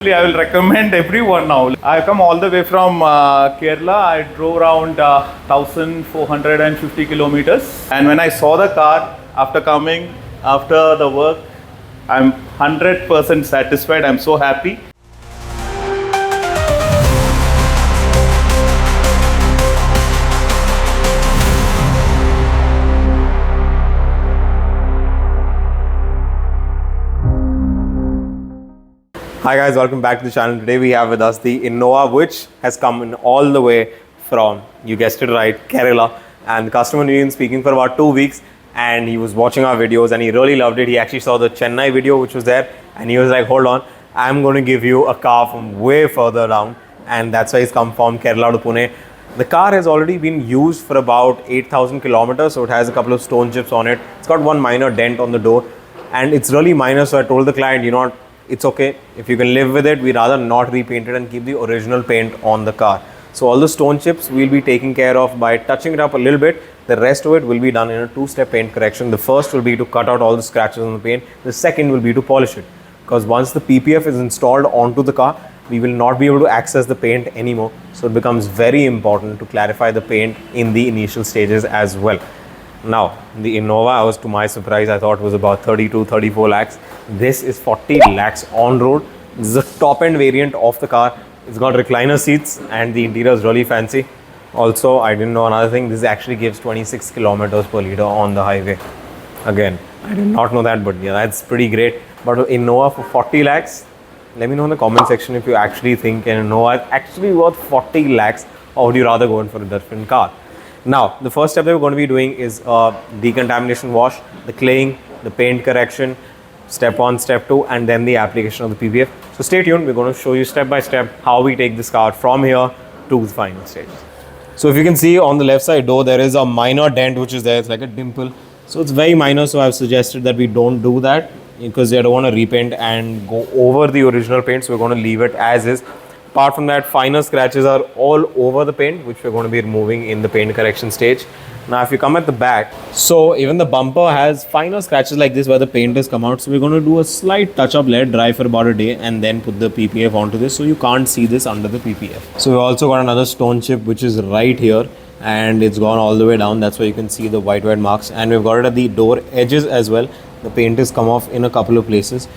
I will recommend everyone now. I come all the way from Kerala. I drove around 1450 kilometers. And when I saw the car after coming, after the work, I'm 100% satisfied. I'm so happy. Hi guys, welcome back to the channel. Today we have with us the Innova, which has come in all the way from, you guessed it right, Kerala. And the customer knew been speaking for about 2 weeks and he was watching our videos and he really loved it. He actually saw the Chennai video which was there and he was like, hold on, I'm going to give you a car from way further down, and that's why he's come from Kerala to Pune. The car has already been used for about 8,000 kilometers, so it has a couple of stone chips on it. It's got one minor dent on the door and it's really minor, so I told the client, you know, it's okay, if you can live with it, we'd rather not repaint it and keep the original paint on the car. So all the stone chips we'll be taking care of by touching it up a little bit. The rest of it will be done in a two-step paint correction. The first will be to cut out all the scratches on the paint. The second will be to polish it. Because once the PPF is installed onto the car, we will not be able to access the paint anymore. So it becomes very important to clarify the paint in the initial stages as well. Now, the Innova, to my surprise, I thought was about 34 lakhs. This is 40 lakhs on road. This is a top end variant of the car. It's got recliner seats and the interior is really fancy. Also, I didn't know another thing. This actually gives 26 kilometers per liter on the highway. Again, I did not know that, but yeah, that's pretty great. But Innova for 40 lakhs, let me know in the comment section if you actually think an Innova is actually worth 40 lakhs, or would you rather go in for a different car? Now, the first step that we're going to be doing is decontamination wash, the claying, the paint correction, step 1, step 2, and then the application of the PPF. So stay tuned, we're going to show you step by step how we take this car from here to the final stage. So if you can see on the left side door, there is a minor dent which is there, it's like a dimple. So it's very minor, so I've suggested that we don't do that because they don't want to repaint and go over the original paint, so we're going to leave it as is. Apart from that, finer scratches are all over the paint, which we're going to be removing in the paint correction stage. Now, if you come at the back, so even the bumper has finer scratches like this where the paint has come out. So we're going to do a slight touch-up, let it dry for about a day, and then put the PPF onto this, so you can't see this under the PPF. So we also got another stone chip, which is right here, and it's gone all the way down. That's why you can see the white marks, and we've got it at the door edges as well. The paint has come off in a couple of places.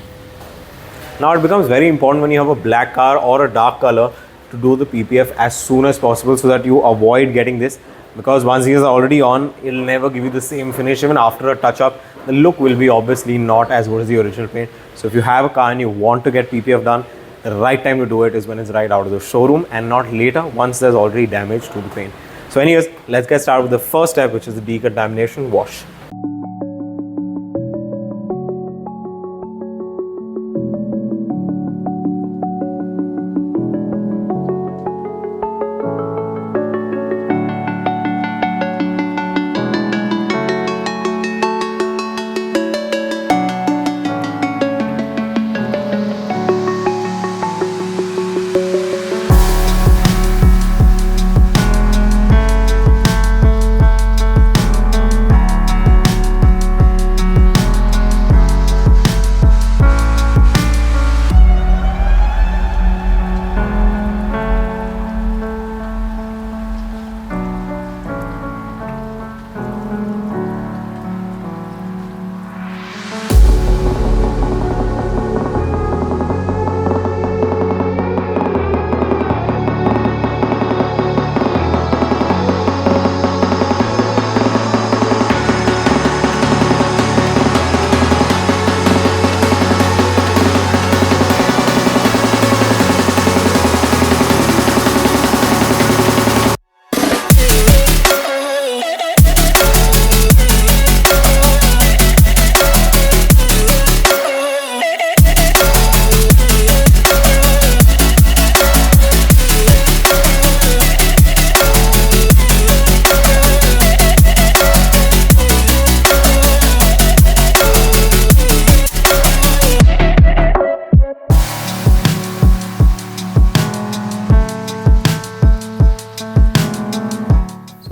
Now it becomes very important when you have a black car or a dark color to do the PPF as soon as possible so that you avoid getting this, because once he is already on, it'll never give you the same finish. Even after a touch up, the look will be obviously not as good as the original paint. So if you have a car and you want to get PPF done, the right time to do it is when it's right out of the showroom and not later once there's already damage to the paint. So anyways, let's get started with the first step, which is the decontamination wash.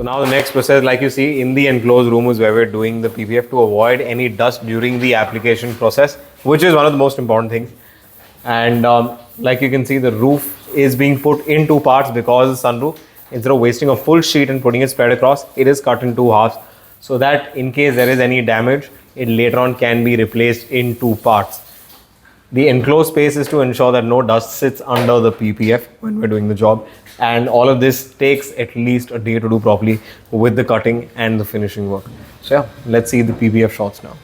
So now the next process, like you see in the enclosed room, is where we're doing the PPF to avoid any dust during the application process, which is one of the most important things. And like you can see, the roof is being put in two parts because the sunroof, instead of wasting a full sheet and putting it spread across, it is cut in two halves so that in case there is any damage, it later on can be replaced in two parts. The enclosed space is to ensure that no dust sits under the PPF when we're doing the job, and all of this takes at least a day to do properly with the cutting and the finishing work. So yeah, let's see the PPF shots now.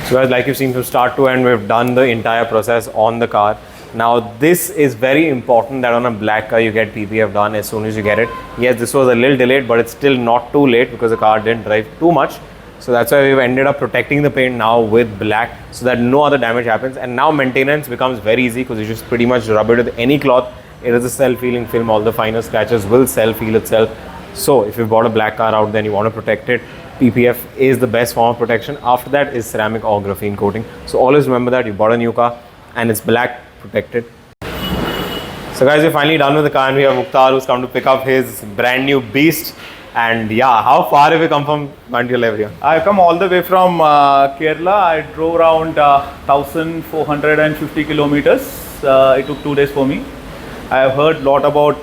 So guys, like you've seen from start to end, we've done the entire process on the car. Now this is very important that on a black car you get PPF done as soon as you get it. Yes, this was a little delayed, but it's still not too late because the car didn't drive too much. So that's why we've ended up protecting the paint now with black so that no other damage happens. And now maintenance becomes very easy because you just pretty much rub it with any cloth. It is a self-healing film. All the finer scratches will self-heal itself. So if you've bought a black car out, then you want to protect it, PPF is the best form of protection. After that is ceramic or graphene coating. So always remember that you bought a new car and it's black, protected. So guys, we're finally done with the car and we have Mukhtar who's come to pick up his brand new beast. And yeah, how far have you come from until here? I've come all the way from Kerala. I drove around 1,450 kilometers. It took 2 days for me. I have heard a lot about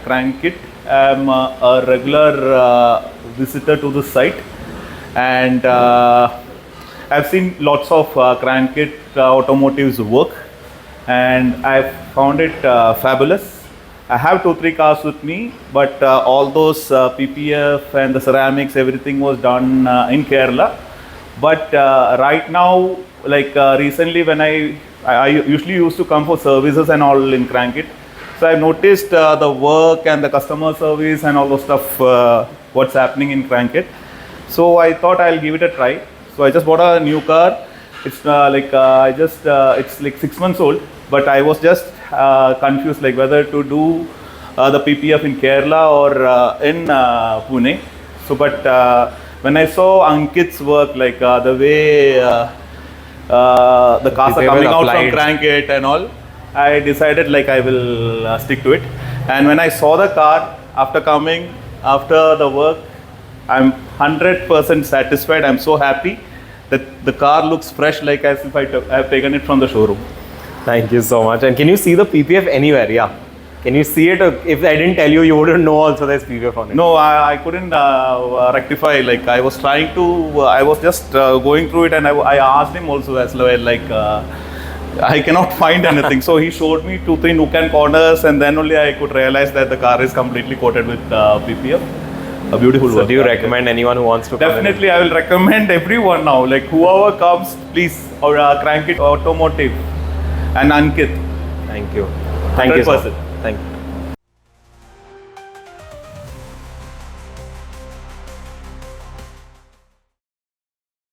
Crankit. I'm a regular visitor to the site, and I've seen lots of Crankit Automotive's work, and I've found it fabulous. I have 2-3 cars with me, but all those PPF and the ceramics, everything was done in Kerala. But right now, like recently, when I usually used to come for services and all in Crankit. So I've noticed the work and the customer service and all those stuff, what's happening in Crankit. So I thought I'll give it a try. So I just bought a new car. It's it's like 6 months old, but I was just confused like whether to do the PPF in Kerala or in Pune. So, but when I saw Ankit's work, like the way the cars are coming out from Crankit and all, I decided like I will stick to it. And when I saw the car after coming, after the work, I'm 100% satisfied. I'm so happy that the car looks fresh, like as if I have taken it from the showroom. Thank you so much. And can you see the PPF anywhere? Yeah. Can you see it? If I didn't tell you, you wouldn't know also there's PPF on it. No, I couldn't rectify. Like I was trying to, I was just going through it, and I asked him also as well, like I cannot find anything. So he showed me 2-3 nook and corners, and then only I could realize that the car is completely coated with PPF. A beautiful work. So do you recommend anyone who wants to Definitely, I will recommend everyone now. Like whoever comes, please, or Crankit Automotive and Ankit. Thank you. Thank 100%. You. Thank you.